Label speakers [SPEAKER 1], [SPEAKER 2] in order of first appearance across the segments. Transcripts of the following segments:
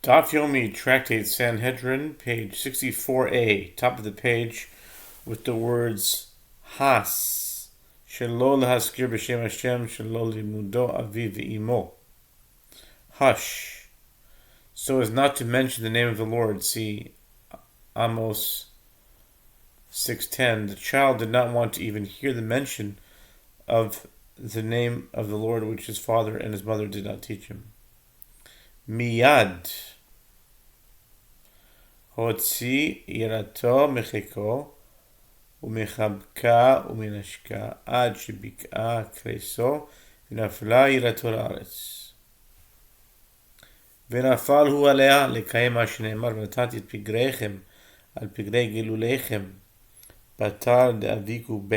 [SPEAKER 1] Daf Yomi Tractate Sanhedrin, page 64a, top of the page, with the words Has, Shelo lehaskir b'shem Hashem, Shelo limudo aviv v'imo. Hush, so as not to mention the name of the Lord. See Amos 6:10. The child did not want to even hear the mention of the name of the Lord, which his father and his mother did not teach him. Miyad hotzi yirato mechiko umechabka umenashka ad shebik'a kreso v'nafla yirato la'aretz ונפל הוא עליה לקיים מה שנאמר ונתתי את פגריכם על פגרי גילוליכם בתר דאביקו בה.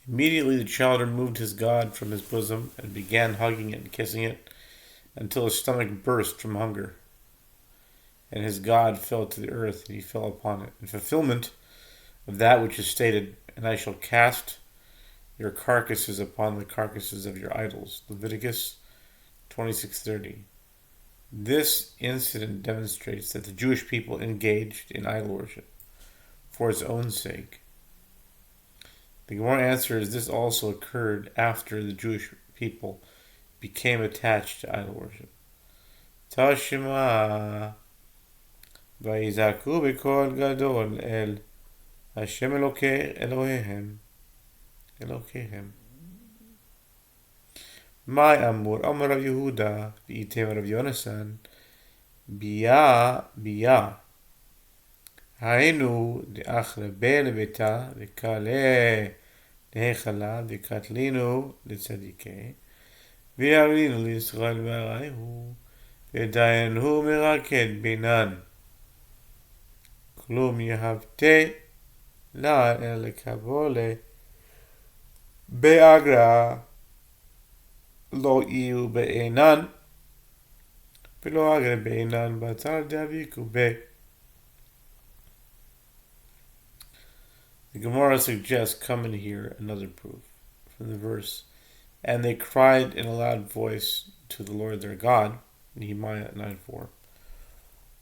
[SPEAKER 1] Immediately the child removed his God from his bosom and began hugging it and kissing it until his stomach burst from hunger. And his God fell to the earth and he fell upon it. In fulfillment of that which is stated, and I shall cast your carcasses upon the carcasses of your idols. Leviticus 26:30. This incident demonstrates that the Jewish people engaged in idol worship for its own sake. The Gemara answers this also occurred after the Jewish people became attached to idol worship. Tashima Vayizaku b'kol gadol el Hashem Elokehem My Amur Amar Rav Yehuda V'item Rav Yonasan Bia Hainu de'achrabe lebeta v'kale lehechala v'katlinu letzadike v'yavlinu l'Yisrael v'araihu v'dayanhu meraked binan klum yehavte la el lekabole be'agra lo iu be'enan v'lo agra be'enan batar de'aviku be'. The Gemara suggests, come in here, another proof from the verse. And they cried in a loud voice to the Lord their God, Nehemiah 9:4.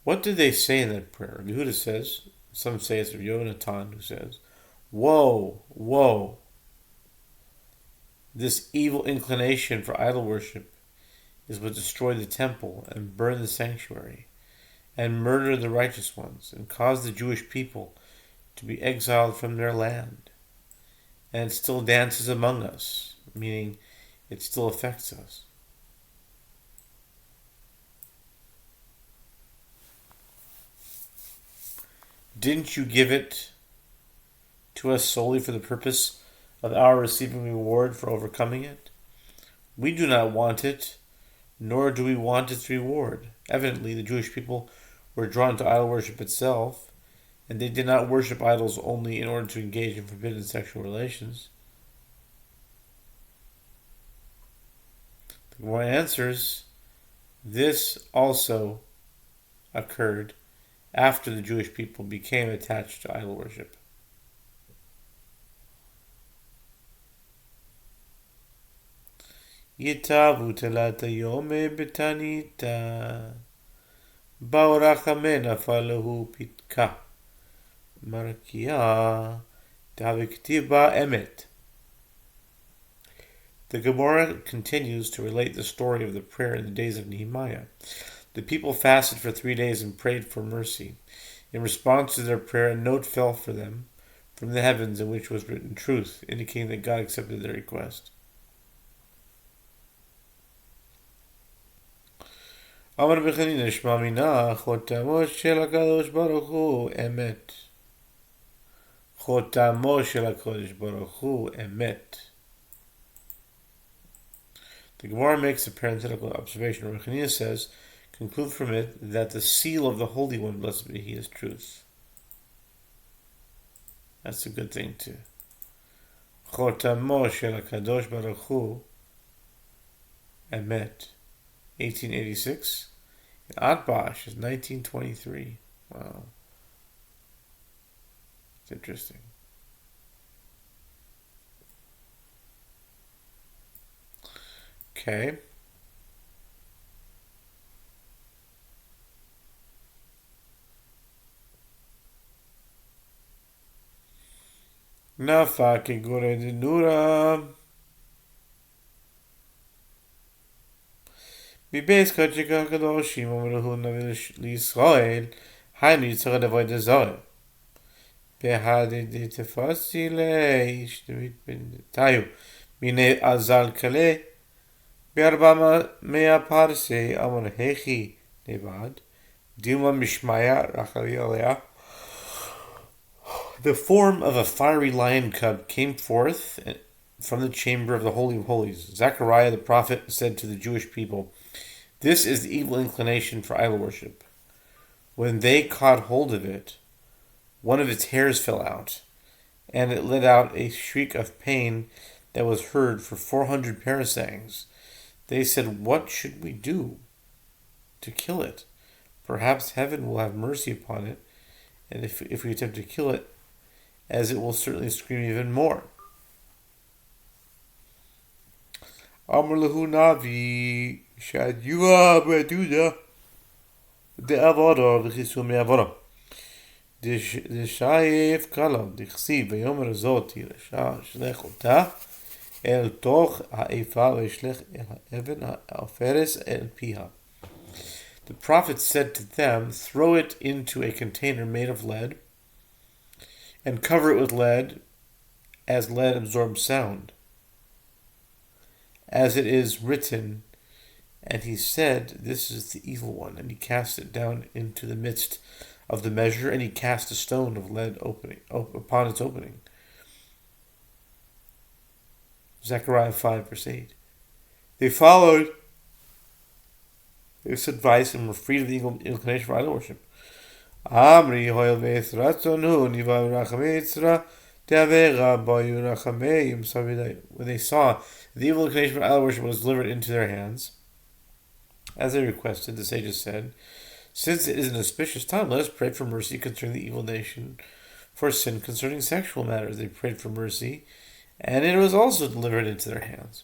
[SPEAKER 1] What did they say in that prayer? Yehuda says, some say it's Rav Yonatan who says, woe, woe. This evil inclination for idol worship is what destroyed the temple and burned the sanctuary and murdered the righteous ones and caused the Jewish people to be exiled from their land. And it still dances among us, meaning it still affects us. Didn't you give it to us solely for the purpose of our receiving reward for overcoming it? We do not want it, nor do we want its reward. Evidently, the Jewish people were drawn to idol worship itself, and they did not worship idols only in order to engage in forbidden sexual relations. The Gemara answers, this also occurred after the Jewish people became attached to idol worship. Yitavu telata yome betanita baurachamena falahu pitka Marakia Daviktiva Emet. The Gemara continues to relate the story of the prayer in the days of Nehemiah. The people fasted for 3 days and prayed for mercy. In response to their prayer, a note fell for them from the heavens in which was written truth, indicating that God accepted their request. Amar b'chanina shma mina chotamo shel HaKadosh Baruch Hu emet. Chotamo shel HaKadosh Baruch Hu emet. The Gemara makes a parenthetical observation. Rav Chanina says, conclude from it that the seal of the Holy One, blessed be He, is truth. That's a good thing too. Chotamo shel HaKadosh Baruch Hu emet. 1886. And Atbash is 1923. Wow. It's interesting. Okay. Nafa que gore de nura. מבייס קודשי הקדושים אמרו נביא לישראל היינו יצחק דבוי דזוהר בהדי תפסי לאיש תאיו מיני אזל כלה בארבע מאה פרסי אמר הכי נבד דימה משמעיה רחלי עליה. The form of a fiery lion cub came forth from the chamber of the Holy of Holies. Zechariah the prophet said to the Jewish people, "This is the evil inclination for idol worship." When they caught hold of it, one of its hairs fell out, and it let out a shriek of pain that was heard for 400 parasangs. They said, "What should we do to kill it? Perhaps heaven will have mercy upon it, and if we attempt to kill it, as it will certainly scream even more." Amar lahu Navi Shadua Beduda de Avada v'chisu me'avada de Shayef Kalam d'chsiv v'yomer azoti l'sha shlech ota el toch ha'efa v'shlech el ha'even ha'aferes el piha. The prophet said to them, "Throw it into a container made of lead and cover it with lead, as lead absorbs sound. As it is written, and he said, this is the evil one, and he cast it down into the midst of the measure, and he cast a stone of lead upon its opening." Zechariah 5 verse 8. They followed this advice and were freed of the inclination for idol worship. Amri hoil ve'ethratzonu niva rachameitzra de'avera bayu rachameim savidai. When they saw the evil inclination for idol worship was delivered into their hands, as they requested, the sages said, "Since it is an auspicious time, let us pray for mercy concerning the evil nation, for sin concerning sexual matters." They prayed for mercy, and it was also delivered into their hands.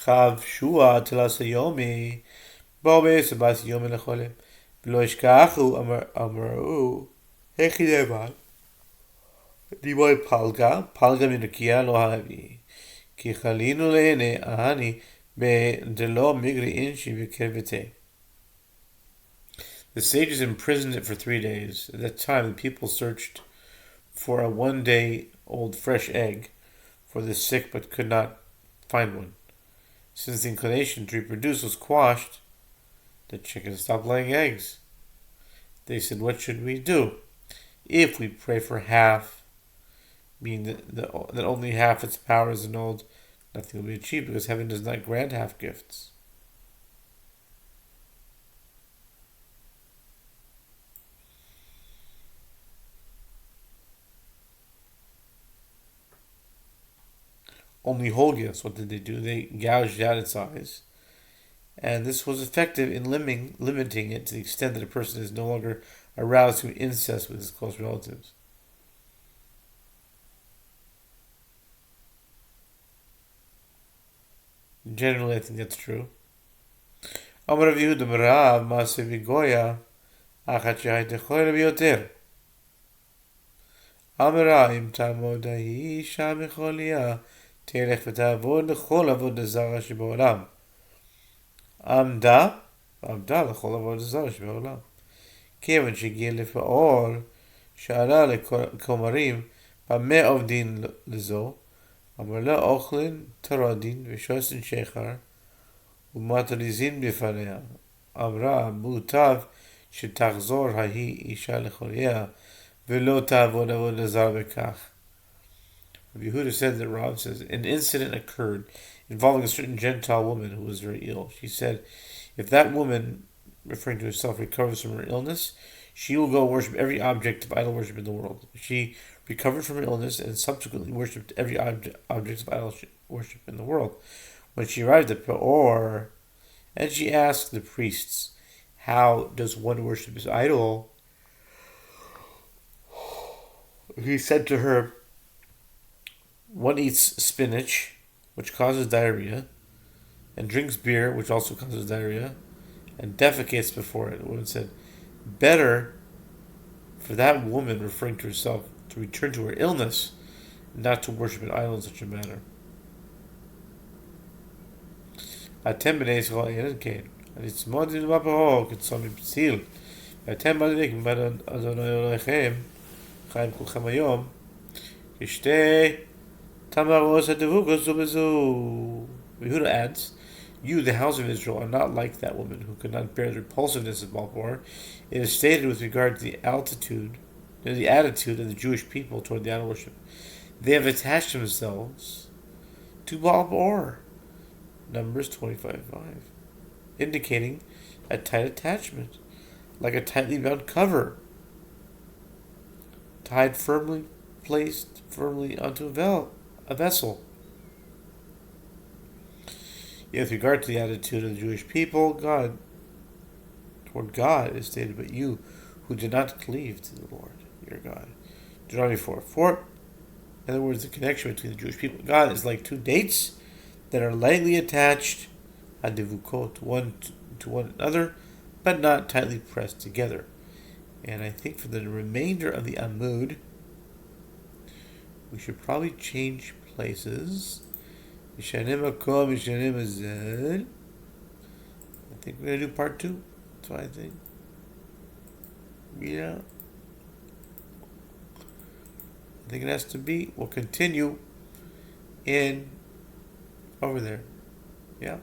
[SPEAKER 1] Chav shua telas yomi ba'obei sabas yomi lecholem v'lo ishkachu amaru hechidevad diboy palga minukia lo havi ki chalinu le'ene ahani be'delo migri inshi v'kervete. The sages imprisoned it for 3 days. At that time, the people searched for a 1-day-old fresh egg for the sick, but could not find one. Since the inclination to reproduce was quashed, the chicken stopped laying eggs. They said, "What should we do? If we pray for half, meaning that only half its power is annulled, nothing will be achieved, because heaven does not grant half gifts." Only whole gifts. What did they do? They gouged out its eyes, and this was effective in limiting it to the extent that a person is no longer aroused to incest with his close relatives. Generally, I think that's true. Amar Rav Yehuda Merav Maaseh V'Goya Achat Shehaytechoi Rav Yoter Amar Im Tamod Ha'isha Mecholia תלך ותעבוד לכל עבודה זרה שבעולם. עמדה לכל עבודה זרה שבעולם. כיוון שהגיע לפעול, שאלה לכומרים, במה עובדים לזו? אמר לה אוכלין, תרודין ושוסן שחר, ומטריזין בפניה. אמרה, מוטב שתחזור ההיא אישה לחוליה, ולא תעבוד עבודה זרה בכך. Yehuda said that Rav says an incident occurred involving a certain Gentile woman who was very ill. She said, if that woman, referring to herself, recovers from her illness, she will go worship every object of idol worship in the world. She recovered from her illness and subsequently worshipped every object of idol worship in the world. When she arrived at Peor, and she asked the priests, "How does one worship his idol?" He said to her, One eats spinach, which causes diarrhea, and drinks beer, which also causes diarrhea, and defecates before it. The woman said, better for that woman, referring to herself, to return to her illness, and not to worship an idol in such a manner. Atem b'nei Yisrael einin kein. Anitzmodin b'paro k'tzom p'tzil. Atem b'adeikim b'adon Adonai Elohechem chaim kulchem hayom k'shtei tamaros ha'tevukos zu b'zu. Yehuda adds, you, the house of Israel, are not like that woman who could not bear the repulsiveness of Baal. It is stated with regard to the attitude of the Jewish people toward the idol worship. They have attached themselves to Baal, Numbers 25:5, indicating a tight attachment, like a tightly bound cover, placed firmly onto a vessel. Yet with regard to the attitude of the Jewish people, toward God is stated, but you who did not cleave to the Lord your God. Deuteronomy 4:4. In other words, the connection between the Jewish people and God is like two dates that are lightly attached, adivukot, one to one another, but not tightly pressed together. And I think for the remainder of the Amud, we should probably change places. I think we're going to do part 2. That's what I think. Yeah. I think it has to be. We'll continue in over there. Yeah.